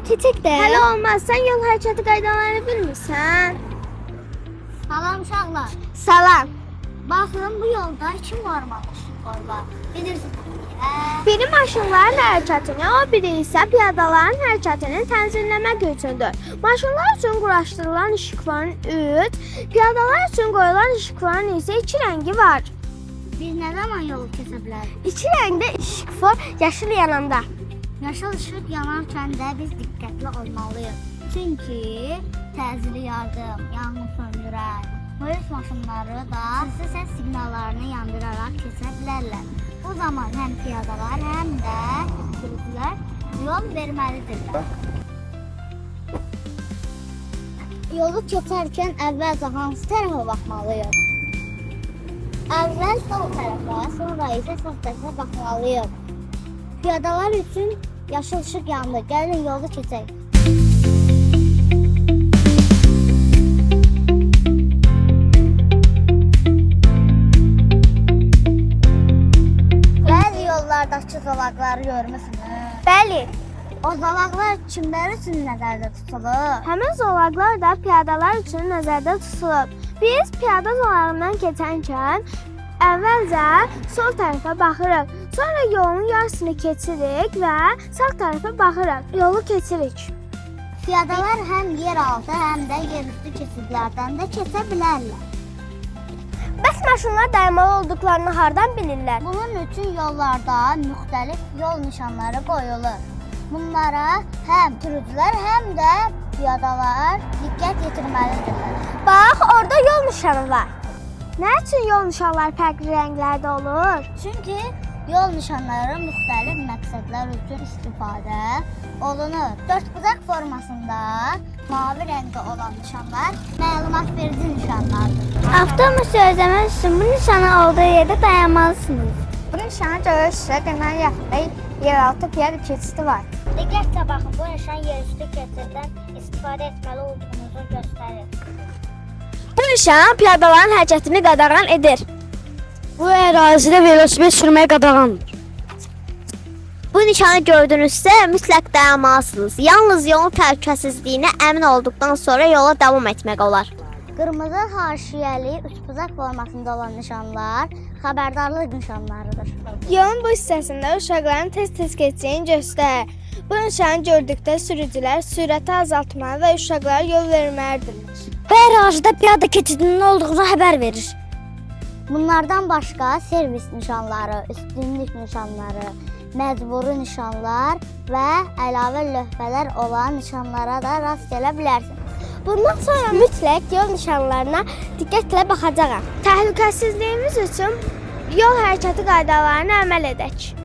keçək də. Hələ olmaz, sən yol hərəkəti qaydalarını bilmirsən. Salam uşaqlar. Salam. Baxın, bu yolda iki varmamışlar var. Bilirsiniz. Biri maşınların hərəkətini, o biri isə piyadaların hərəkətini tənzimləmək üçündür. Maşınlar üçün quraşdırılan işıqların 3, piyadalar üçün qoyulan işıqların isə 2 rəngi var. Biz nə zaman yolu keçə bilərik? 2 rəngdə işıq var, yaşıl yananda. Yaşıl ışıq yanarkən də biz diqqətli olmalıyıq. Çünki təcili yardım, yanğın söndürən, polis maşınları da hızlı səs siqnallarını yandıraraq keçə bilərlər. Bu zaman həm piyadalar, həm də sürücülər yol verməlidirlər. Yolu keçərkən əvvəlcə hansı tərəfə baxmalıyıq? Əvvəl sol tərəfə, sonra isə sağ tərəfə baxmalıyıq. Piyadalar üçün yaşıl ışıq yandı. Gəlin yolu keçək. Bəzi yollardakı zolaqları görmüsünüz? Bəli, O zolaqlar kimlər üçün nəzərdə tutulur? həmin zolaqlar da piyadalar üçün nəzərdə tutulub. Biz piyada zolağından keçərkən əvvəlcə sol tərəfə baxırıq. Sonra yolun yarısını keçirik və sağ tərəfə baxırıq. Yolu keçirik. Piyadalar həm yeraltı, həm də yerüstü keçidlərdən də keçə bilərlər. Bəs maşınlar dayanmalı olduqlarını hardan bilirlər? Bunun üçün yollarda müxtəlif yol nişanları qoyulur. Bunlara həm sürücülər, həm də piyadalar diqqət yetirməlidirlər. Bax, orada yol nişanı var. Nə üçün yol nişanları fərqli rənglərdə olur? Çünki yol nişanları müxtəlif məqsədlər üçün istifadə olunur. Dördbucaq formasında mavi rəngdə olan nişanlar məlumat verici nişanlardır. Avtobus gözləmək üçün bu nişanı olduğu yerdə dayanmalısınız. Bu nişana görə sizə deməli yaxında yeraltı piyada keçidi var. Diqqətlə baxın, bu nişan yerüstü keçiddən istifadə etməli olduğunuzu göstərir. Bu nişan piyadaların hərəkətini qadağan edir. Bu ərazidə velosiped sürməyə qadağandır. Bu nişanı gördünüzsə mütləq dayanmalısınız. Yalnız yolun təhlükəsizliyinə əmin olduqdan sonra yola davam etmək olar. Qırmızı haşiyəli üçbucaq formasında olan nişanlar xəbərdarlıq nişanlarıdır. Yolun bu hissəsində uşaqların tez-tez keçdiyini göstərir. Bu nişanı gördükdə sürücülər sürəti azaltmalı və uşaqlara yol verməlidirlər. Bu ərazidə piyada keçidinin olduğunu xəbər verir. Bunlardan başqa servis nişanları, üstünlük nişanları, məcburi nişanlar və əlavə lövhələr olan nişanlara da rast gələ bilərsiniz. Bundan sonra mütləq yol nişanlarına diqqətlə baxacağam. Təhlükəsizliyimiz üçün yol hərəkəti qaydalarına əməl edək.